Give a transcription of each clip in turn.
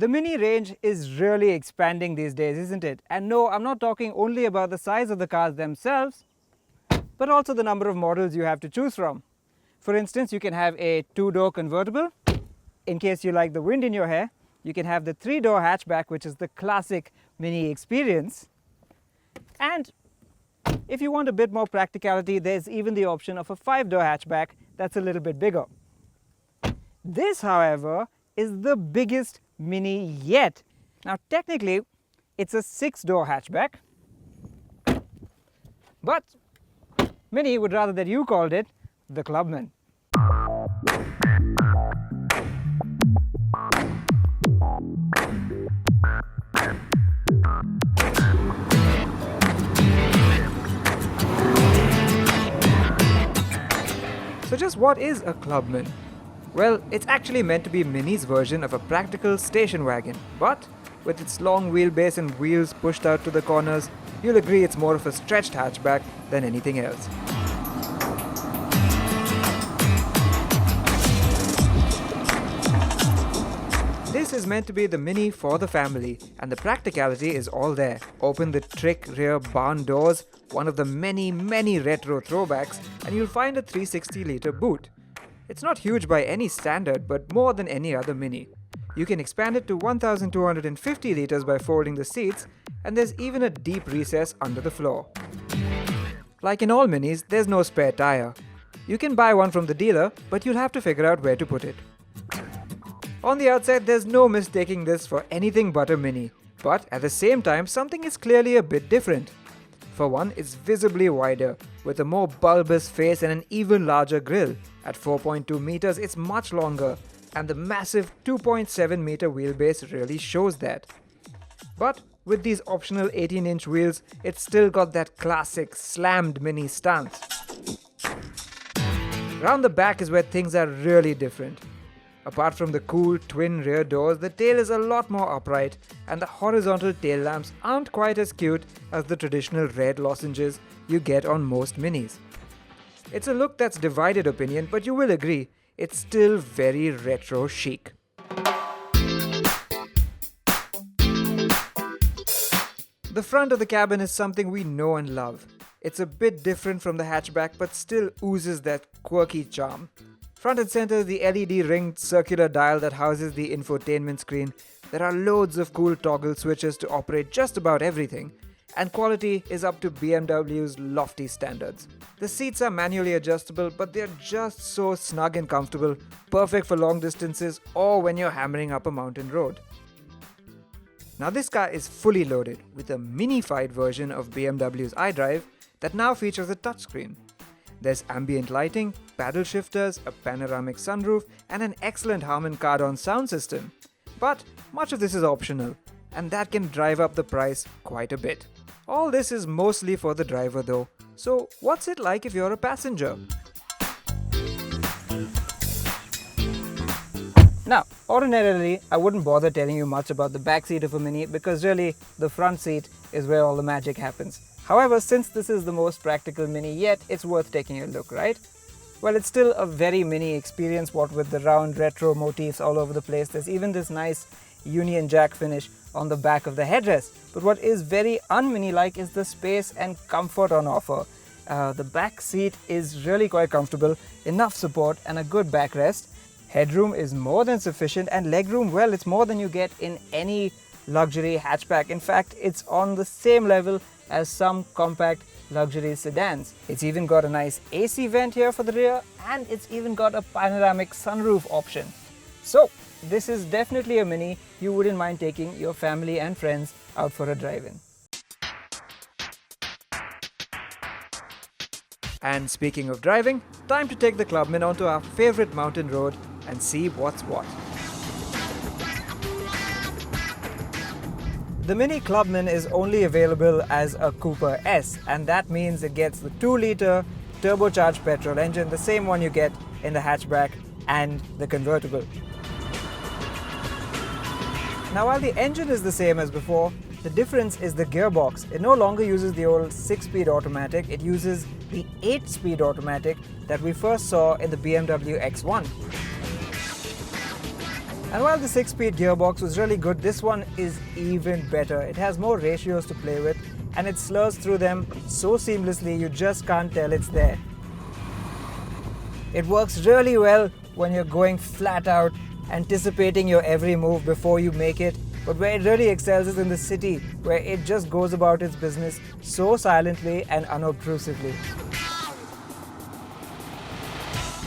The Mini range is really expanding these days, isn't it? And no, I'm not talking only about the size of the cars themselves, but also the number of models you have to choose from. For instance, you can have a 2-door convertible. In case you like the wind in your hair, you can have the 3-door hatchback, which is the classic Mini experience. And if you want a bit more practicality, there's even the option of a 5-door hatchback that's a little bit bigger. This, however, is the biggest Mini yet. Now, technically, it's a 6-door hatchback, but Mini would rather that you called it the Clubman. So just what is a Clubman? Well, it's actually meant to be Mini's version of a practical station wagon, but with its long wheelbase and wheels pushed out to the corners, you'll agree it's more of a stretched hatchback than anything else. This is meant to be the Mini for the family, and the practicality is all there. Open the trick rear barn doors, one of the many retro throwbacks, and you'll find a 360-litre boot. It's not huge by any standard, but more than any other Mini. You can expand it to 1,250 litres by folding the seats, and there's even a deep recess under the floor. Like in all Minis, there's no spare tyre. You can buy one from the dealer, but you'll have to figure out where to put it. On the outside, there's no mistaking this for anything but a Mini, but at the same time, something is clearly a bit different. For one, it's visibly wider, with a more bulbous face and an even larger grille. At 4.2 meters, it's much longer, and the massive 2.7 meter wheelbase really shows that. But with these optional 18-inch wheels, it's still got that classic slammed Mini stance. Round the back is where things are really different. Apart from the cool twin rear doors, the tail is a lot more upright, and the horizontal tail lamps aren't quite as cute as the traditional red lozenges you get on most Minis. It's a look that's divided opinion, but you will agree, it's still very retro chic. The front of the cabin is something we know and love. It's a bit different from the hatchback, but still oozes that quirky charm. Front and center is the LED ringed circular dial that houses the infotainment screen. There are loads of cool toggle switches to operate just about everything, and quality is up to BMW's lofty standards. The seats are manually adjustable, but they're just so snug and comfortable, perfect for long distances or when you're hammering up a mountain road. Now this car is fully loaded with a minified version of BMW's iDrive that now features a touchscreen. There's ambient lighting, paddle shifters, a panoramic sunroof, and an excellent Harman Kardon sound system. But much of this is optional, and that can drive up the price quite a bit. All this is mostly for the driver though, so what's it like if you're a passenger? Now, ordinarily, I wouldn't bother telling you much about the back seat of a Mini because really, the front seat is where all the magic happens. However, since this is the most practical Mini yet, it's worth taking a look, right? Well, it's still a very Mini experience, what with the round retro motifs all over the place. There's even this nice Union Jack finish on the back of the headrest. But what is very un-Mini-like is the space and comfort on offer. The back seat is really quite comfortable, enough support and a good backrest. Headroom is more than sufficient, and legroom, well, it's more than you get in any luxury hatchback. In fact, it's on the same level as some compact luxury sedans. It's even got a nice AC vent here for the rear, and it's even got a panoramic sunroof option. So this is definitely a Mini you wouldn't mind taking your family and friends out for a drive-in. And speaking of driving, time to take the Clubman onto our favorite mountain road and see what's what. The Mini Clubman is only available as a Cooper S, and that means it gets the 2-litre turbocharged petrol engine, the same one you get in the hatchback and the convertible. Now, while the engine is the same as before, the difference is the gearbox. It no longer uses the old 6-speed automatic, it uses the 8-speed automatic that we first saw in the BMW X1. And while the 6-speed gearbox was really good, this one is even better. It has more ratios to play with and it slurs through them so seamlessly you just can't tell it's there. It works really well when you're going flat out, anticipating your every move before you make it, but where it really excels is in the city, where it just goes about its business so silently and unobtrusively.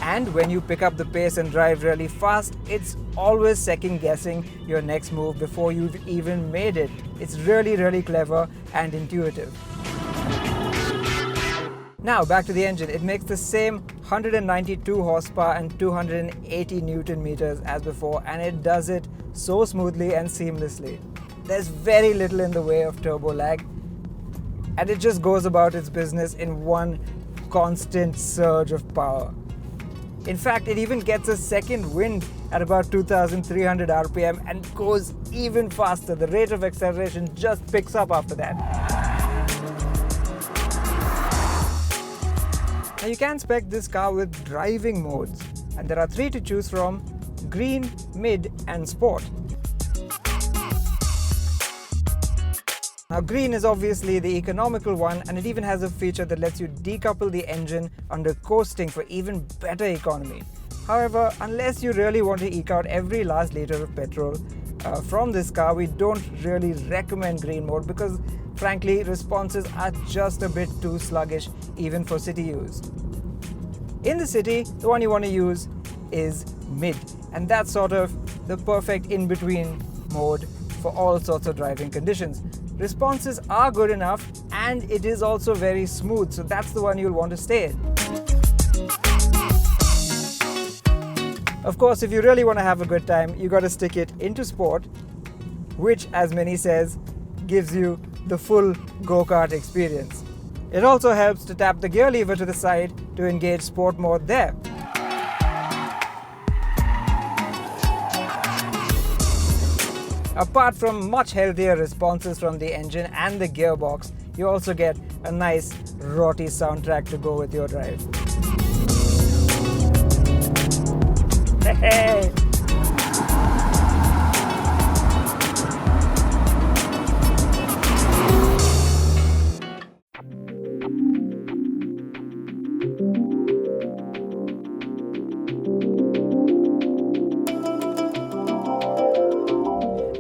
And when you pick up the pace and drive really fast, it's always second guessing your next move before you've even made it. It's really clever and intuitive. Now back to the engine. It makes the same 192 horsepower and 280 Newton meters as before, and it does it so smoothly and seamlessly. There's very little in the way of turbo lag, and it just goes about its business in one constant surge of power. In fact, it even gets a second wind at about 2,300 RPM and goes even faster. The rate of acceleration just picks up after that. Now you can spec this car with driving modes, and there are 3 to choose from: Green, Mid and Sport. Now Green is obviously the economical one, and it even has a feature that lets you decouple the engine under coasting for even better economy. However, unless you really want to eke out every last litre of petrol from this car, we don't really recommend Green mode because frankly responses are just a bit too sluggish even for city use. In the city, the one you want to use is Mid, and that's sort of the perfect in-between mode for all sorts of driving conditions. Responses are good enough and it is also very smooth, so that's the one you'll want to stay in. Of course, if you really want to have a good time, you got to stick it into Sport, which, as many says, gives you the full go-kart experience. It also helps to tap the gear lever to the side to engage Sport mode there. Apart from much healthier responses from the engine and the gearbox, you also get a nice rotty soundtrack to go with your drive. Hey!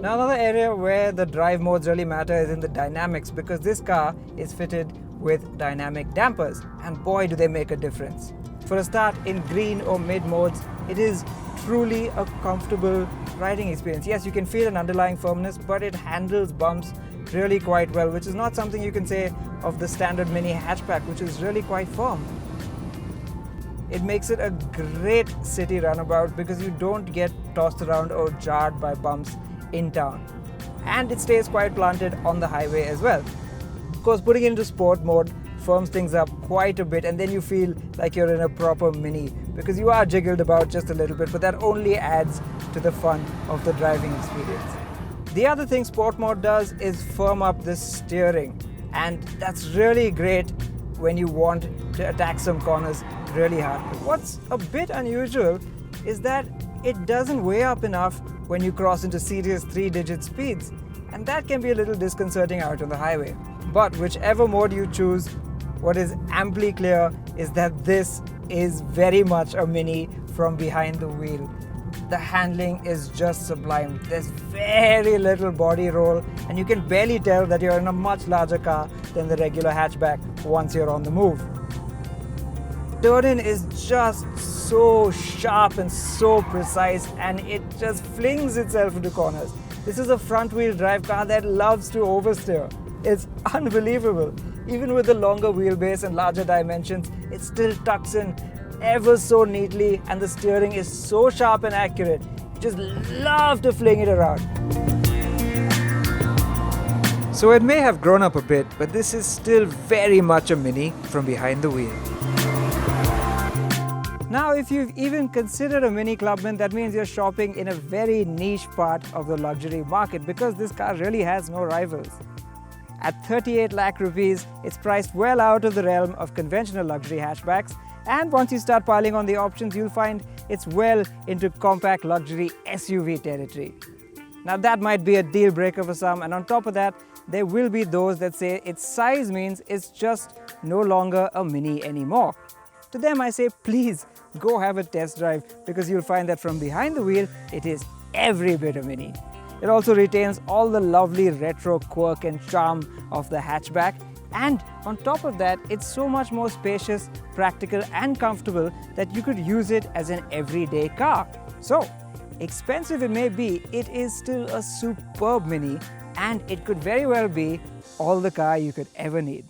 Now another area where the drive modes really matter is in the dynamics, because this car is fitted with dynamic dampers, and boy do they make a difference. For a start, in Green or Mid modes, it is truly a comfortable riding experience. Yes, you can feel an underlying firmness, but it handles bumps really quite well, which is not something you can say of the standard Mini hatchback, which is really quite firm. It makes it a great city runabout because you don't get tossed around or jarred by bumps in town, and it stays quite planted on the highway as well. Of course, putting it into Sport mode firms things up quite a bit, and then you feel like you're in a proper Mini because you are jiggled about just a little bit, but that only adds to the fun of the driving experience. The other thing Sport mode does is firm up the steering, and that's really great when you want to attack some corners really hard. But what's a bit unusual is that it doesn't weigh up enough when you cross into serious 3-digit speeds, and that can be a little disconcerting out on the highway. But whichever mode you choose, what is amply clear is that this is very much a Mini from behind the wheel. The handling is just sublime. There's very little body roll, and you can barely tell that you're in a much larger car than the regular hatchback once you're on the move. Turn-in is just so sharp and so precise, and it just flings itself into corners. This is a front-wheel drive car that loves to oversteer. It's unbelievable. Even with the longer wheelbase and larger dimensions, it still tucks in ever so neatly, and the steering is so sharp and accurate. You just love to fling it around. So it may have grown up a bit, but this is still very much a Mini from behind the wheel. Now, if you've even considered a Mini Clubman, that means you're shopping in a very niche part of the luxury market, because this car really has no rivals. At 38 lakh rupees, it's priced well out of the realm of conventional luxury hatchbacks, And once you start piling on the options, you'll find it's well into compact luxury SUV territory. Now that might be a deal breaker for some, and on top of that, there will be those that say its size means it's just no longer a Mini anymore. To them I say, please go have a test drive, because you'll find that from behind the wheel, it is every bit a Mini. It also retains all the lovely retro quirk and charm of the hatchback, and on top of that, it's so much more spacious, practical and comfortable that you could use it as an everyday car. So, expensive it may be, it is still a superb Mini, and it could very well be all the car you could ever need.